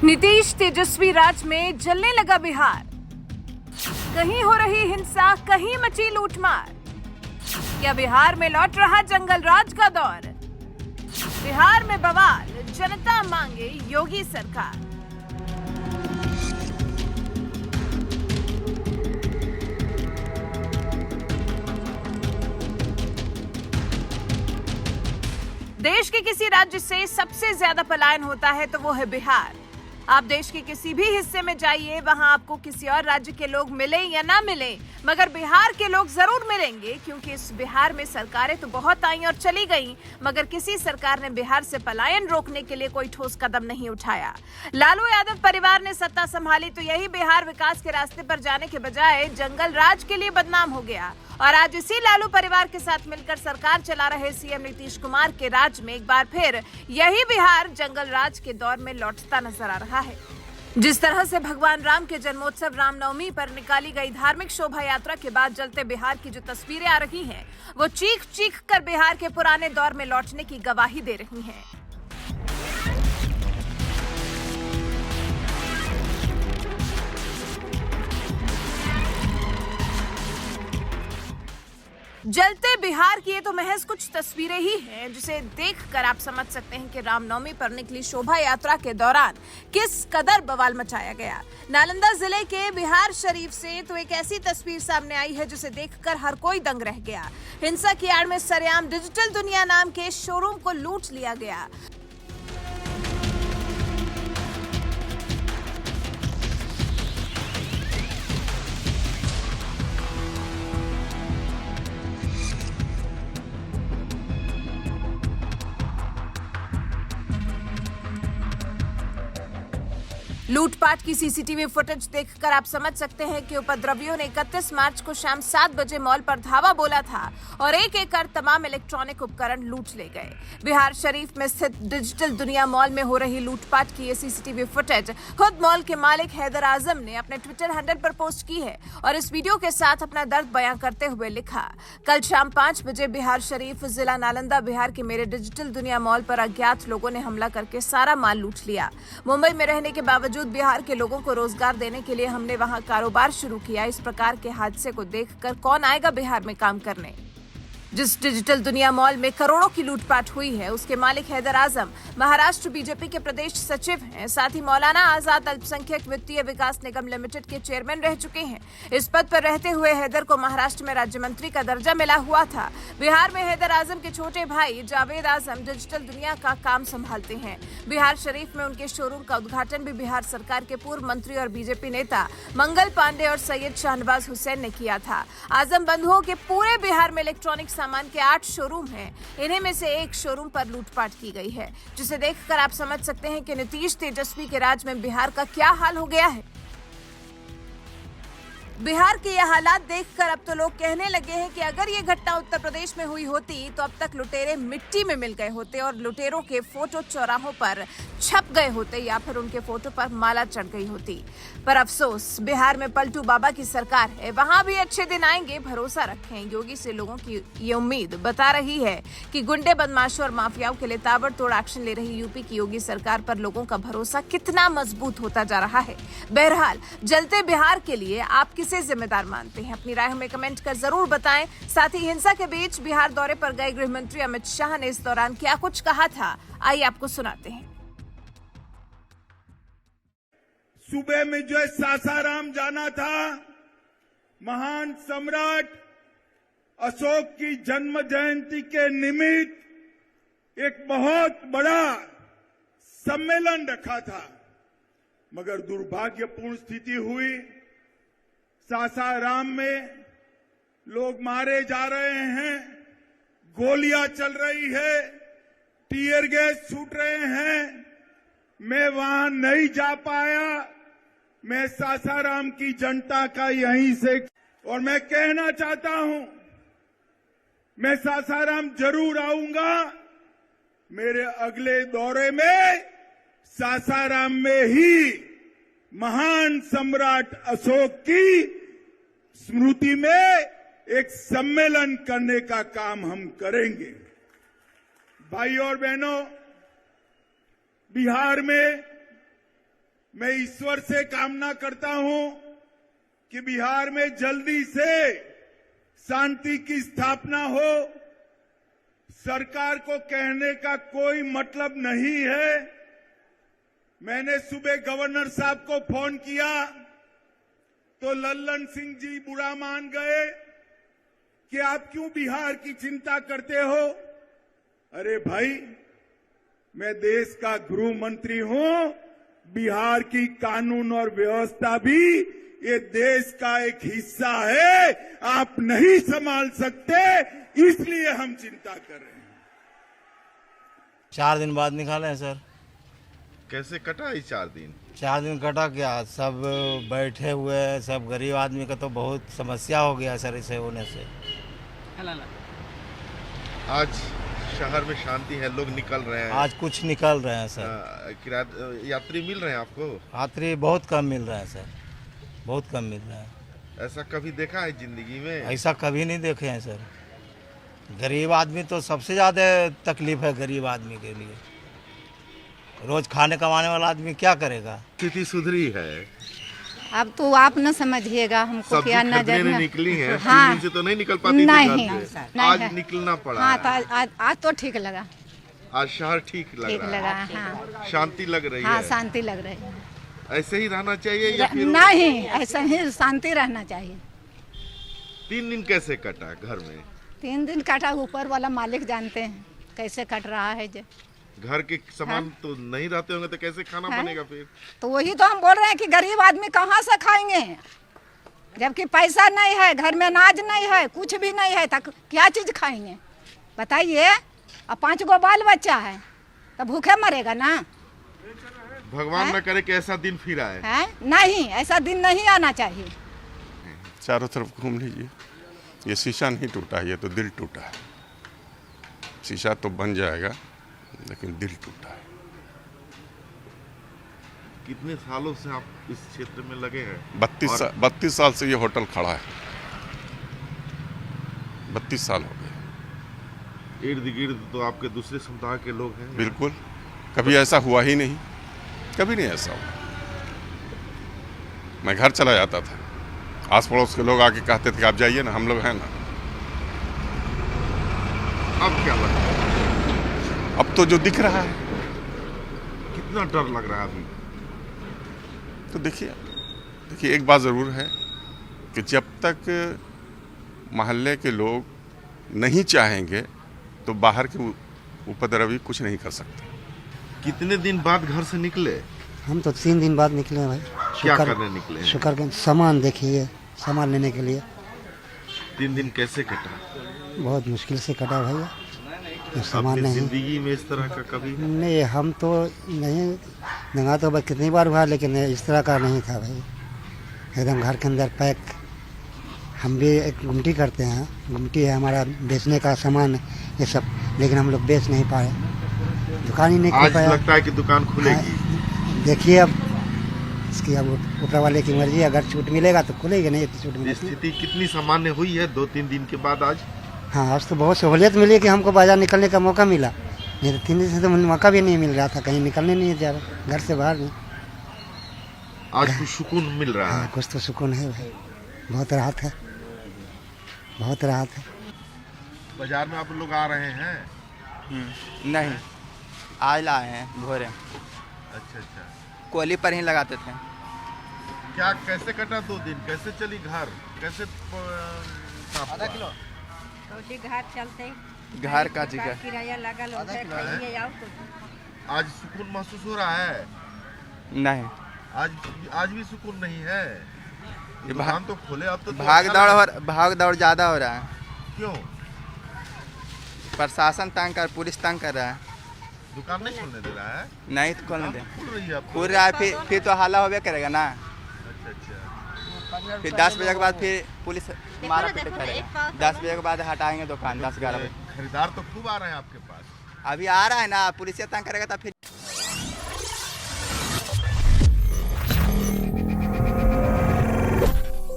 नीतीश तेजस्वी राज में जलने लगा बिहार। कहीं हो रही हिंसा, कहीं मची लूटमार। क्या बिहार में लौट रहा जंगल राज का दौर? बिहार में बवाल, जनता मांगे योगी सरकार। देश के किसी राज्य से सबसे ज्यादा पलायन होता है तो वो है बिहार। आप देश के किसी भी हिस्से में जाइए, वहां आपको किसी और राज्य के लोग मिले या ना मिले, मगर बिहार के लोग जरूर मिलेंगे, क्योंकि इस बिहार में सरकारें तो बहुत आई और चली गईं, मगर किसी सरकार ने बिहार से पलायन रोकने के लिए कोई ठोस कदम नहीं उठाया। लालू यादव परिवार ने सत्ता संभाली तो यही बिहार विकास के रास्ते पर जाने के बजाय जंगल राज के लिए बदनाम हो गया। और आज इसी लालू परिवार के साथ मिलकर सरकार चला रहे सीएम नीतीश कुमार के राज में एक बार फिर यही बिहार जंगल राज के दौर में लौटता नजर आ रहा है। जिस तरह से भगवान राम के जन्मोत्सव रामनवमी पर निकाली गई धार्मिक शोभा यात्रा के बाद जलते बिहार की जो तस्वीरें आ रही हैं, वो चीख चीख कर बिहार के पुराने दौर में लौटने की गवाही दे रही हैं। जलते बिहार की ये तो महज कुछ तस्वीरें ही हैं, जिसे देखकर आप समझ सकते हैं कि रामनवमी पर निकली शोभा यात्रा के दौरान किस कदर बवाल मचाया गया। नालंदा जिले के बिहार शरीफ से तो एक ऐसी तस्वीर सामने आई है जिसे देखकर हर कोई दंग रह गया। हिंसा की आड़ में सरेआम डिजिटल दुनिया नाम के शोरूम को लूट लिया गया। लूटपाट की सीसीटीवी फुटेज देखकर आप समझ सकते हैं कि उपद्रवियों ने 31 मार्च को शाम 7 बजे मॉल पर धावा बोला था और एक एक कर तमाम इलेक्ट्रॉनिक उपकरण लूट ले गए। बिहार शरीफ में स्थित डिजिटल दुनिया मॉल में हो रही लूटपाट की ये सीसीटीवी फुटेज खुद मॉल के मालिक हैदर आजम ने अपने ट्विटर हैंडल पर पोस्ट की है और इस वीडियो के साथ अपना दर्द बयां करते हुए लिखा, कल शाम 5 बजे बिहार शरीफ जिला नालंदा बिहार के मेरे डिजिटल दुनिया मॉल पर अज्ञात लोगों ने हमला करके सारा माल लूट लिया। मुंबई में रहने के बावजूद बिहार के लोगों को रोजगार देने के लिए हमने वहां कारोबार शुरू किया। इस प्रकार के हादसे को देखकर कौन आएगा बिहार में काम करने। जिस डिजिटल दुनिया मॉल में करोड़ों की लूटपाट हुई है, उसके मालिक हैदर आजम महाराष्ट्र बीजेपी के प्रदेश सचिव हैं। साथ ही मौलाना आजाद अल्पसंख्यक वित्तीय विकास निगम लिमिटेड के चेयरमैन रह चुके हैं। इस पद पर रहते हुए हैदर को महाराष्ट्र में राज्य मंत्री का दर्जा मिला हुआ था। बिहार में हैदर आजम के छोटे भाई जावेद आजम डिजिटल दुनिया का काम संभालते हैं। बिहार शरीफ में उनके शोरूम का उद्घाटन भी बिहार सरकार के पूर्व मंत्री और बीजेपी नेता मंगल पांडे और सैयद शाहनवाज हुसैन ने किया था। आजम बंधुओं के पूरे बिहार में इलेक्ट्रॉनिक सामान के 8 शोरूम हैं। इन्हीं में से एक शोरूम पर लूटपाट की गई है, जिसे देखकर आप समझ सकते हैं कि नीतीश तेजस्वी के राज में बिहार का क्या हाल हो गया है। बिहार के ये हालात देखकर अब तो लोग कहने लगे हैं कि अगर ये घटना उत्तर प्रदेश में हुई होती तो अब तक लुटेरे मिट्टी में मिल गए होते और लुटेरों के फोटो चौराहों पर छप गए होते या फिर उनके फोटो पर माला चढ़ गई होती। पर अफसोस, बिहार में पलटू बाबा की सरकार है, वहां भी अच्छे दिन आएंगे, भरोसा रखें। योगी से लोगों की ये उम्मीद बता रही है कि गुंडे, बदमाशों और माफियाओं के लिए ताबड़तोड़ एक्शन ले रही यूपी की योगी सरकार पर लोगों का भरोसा कितना मजबूत होता जा रहा है। बहरहाल, जलते बिहार के लिए आप किसे जिम्मेदार मानते हैं? अपनी राय हमें कमेंट कर जरूर बताएं। साथ ही हिंसा के बीच बिहार दौरे पर गए गृह मंत्री अमित शाह ने इस दौरान क्या कुछ कहा था, आइए आपको सुनाते हैं। सुबह में जो सासाराम जाना था, महान सम्राट अशोक की जन्म जयंती के निमित्त एक बहुत बड़ा सम्मेलन रखा था, मगर दुर्भाग्यपूर्ण स्थिति हुई। सासाराम में लोग मारे जा रहे हैं, गोलियां चल रही है, टीयर गैस छूट रहे हैं। मैं वहां नहीं जा पाया। मैं सासाराम की जनता का यहीं से और मैं कहना चाहता हूं, मैं सासाराम जरूर आऊंगा। मेरे अगले दौरे में सासाराम में ही महान सम्राट अशोक की स्मृति में एक सम्मेलन करने का काम हम करेंगे। भाइयों और बहनों, बिहार में मैं ईश्वर से कामना करता हूं कि बिहार में जल्दी से शांति की स्थापना हो। सरकार को कहने का कोई मतलब नहीं है। मैंने सुबह गवर्नर साहब को फोन किया तो लल्लन सिंह जी बुरा मान गए कि आप क्यों बिहार की चिंता करते हो। अरे भाई, मैं देश का गृह मंत्री हूं। बिहार की कानून और व्यवस्था भी ये देश का एक हिस्सा है। आप नहीं संभाल सकते, इसलिए हम चिंता कर रहे हैं। 4 दिन बाद निकाले हैं सर। कैसे कटा ये 4 दिन? 4 दिन कटा क्या, सब बैठे हुए हैं। सब गरीब आदमी का तो बहुत समस्या हो गया सर इसे होने से। आज शहर में शांति है, लोग निकल रहे हैं। आज कुछ निकल रहे हैं सर। यात्री मिल रहे हैं आपको? यात्री बहुत कम मिल रहे हैं सर, बहुत कम मिल रहे हैं। ऐसा कभी देखा है जिंदगी में? ऐसा कभी नहीं देखे हैं सर। गरीब आदमी तो सबसे ज़्यादा तकलीफ है गरीब आदमी के लिए। रोज खाने कमाने वाला आदमी क्या करेगा। स्थिति सुधरी है? अब तो आप न समझिएगा, हमको क्या नजर में निकली है। हाँ, 3 दिन से तो नहीं निकल पाती नहीं, आज निकलना पड़ा। हाँ, तो आज तो ठीक लगा। आज शहर ठीक लगा। हाँ, शांति लग रही हाँ, है। शांति लग रही है। ऐसे ही रहना चाहिए या फिर नहीं, ऐसा ही शांति रहना चाहिए। 3 दिन कैसे कटा घर में? 3 दिन काटा, ऊपर वाला मालिक जानते हैं कैसे कट रहा है। जो घर के सामान तो नहीं रहते होंगे तो कैसे खाना बनेगा फिर? तो वही तो हम बोल रहे हैं कि गरीब आदमी कहाँ से खाएंगे, जबकि पैसा नहीं है, घर में अनाज नहीं है, कुछ भी नहीं है, तो क्या चीज खाएंगे बताइए। अब 5 गो बाल बच्चा है तो भूखे मरेगा ना। भगवान न करे कि ऐसा दिन फिर आए। है नहीं, ऐसा दिन नहीं आना चाहिए। चारों तरफ घूम लीजिए, ये शीशा नहीं टूटा, ये तो दिल टूटा है। शीशा तो बन जाएगा लेकिन दिल टूटा है। कितने सालों से आप इस क्षेत्र में लगे हैं? 32 साल से ये होटल खड़ा है। 32 साल हो गए। इर्द गिर्द तो आपके दूसरे समुदाय के लोग हैं? बिल्कुल, कभी ऐसा हुआ ही नहीं, कभी नहीं ऐसा हुआ। मैं घर चला जाता था, आस पड़ोस के लोग आके कहते थे कि आप जाइए ना, हम लोग हैं ना। अब क्या लगता है? अब तो जो दिख रहा है। कितना डर लग रहा है अभी? तो देखिए एक बात ज़रूर है कि जब तक मोहल्ले के लोग नहीं चाहेंगे तो बाहर के उपद्रवी कुछ नहीं कर सकते। कितने दिन बाद घर से निकले? हम तो 3 दिन बाद निकले हैं भाई। क्या करने निकले? शुक्र के सामान देखिए, सामान लेने के लिए। 3 दिन कैसे कटा? बहुत मुश्किल से कटा भैया, सामान नहीं। जिंदगी में इस तरह का कभी नहीं, हम तो नहीं, दंगा तो बस कितनी बार हुआ लेकिन इस तरह का नहीं था भाई। एकदम घर के अंदर पैक। हम भी एक गुमटी करते हैं, गुमटी है हमारा, बेचने का सामान ये सब, लेकिन हम लोग बेच नहीं पाए, दुकान ही नहीं खोल पाया। आज लगता है कि दुकान खुलेगी। देखिए अब इसकी, अब ऊपर वाले की मर्जी, अगर छूट मिलेगा तो खुलेगी, नहीं तो छूट मिलेगी। स्थिति कितनी सामान्य हुई है 2-3 दिन के बाद आज? हाँ, आज तो बहुत सहूलियत मिली कि हमको बाजार निकलने का मौका मिला। नहीं तो 3 दिन से तो मौका भी नहीं मिल रहा था, कहीं निकलने नहीं जा रहा, घर से बाहर नहीं। आज कुछ सुकून मिल रहा है। कुछ तो सुकून है भाई, बहुत राहत है, बहुत राहत है। बाजार में आप लोग आ रहे हैं? नहीं, आज लाए हैं भोरे। अच्छा, कोली पर ही लगाते थे। क्या कैसे कटा 2 दिन? कैसे चली घर? कैसे आधा किलो घर चलते, घर का जगह किराया लगल होता है। आज सुकून महसूस हो रहा है? नहीं, आज भी सुकून नहीं है। दुकान तो खोले, अब तो भाग दौड़ ज्यादा हो रहा है। क्यों? प्रशासन तंग कर, पुलिस तंग कर रहा है। दुकान नहीं खोलने दे रहा है? नहीं तो खोलने दे, खुल रही है। खुल रहा है, फिर तो हल्ला होबे करेगा ना। फिर 10 बजे के बाद फिर पुलिस मारा पीटा करेगा। 10 बजे के बाद हटाएंगे दुकान, 10-11 बजे। खरीदार तो खूब आ रहे हैं आपके पास? अभी आ रहा है ना, पुलिस तंग करेगा तो फिर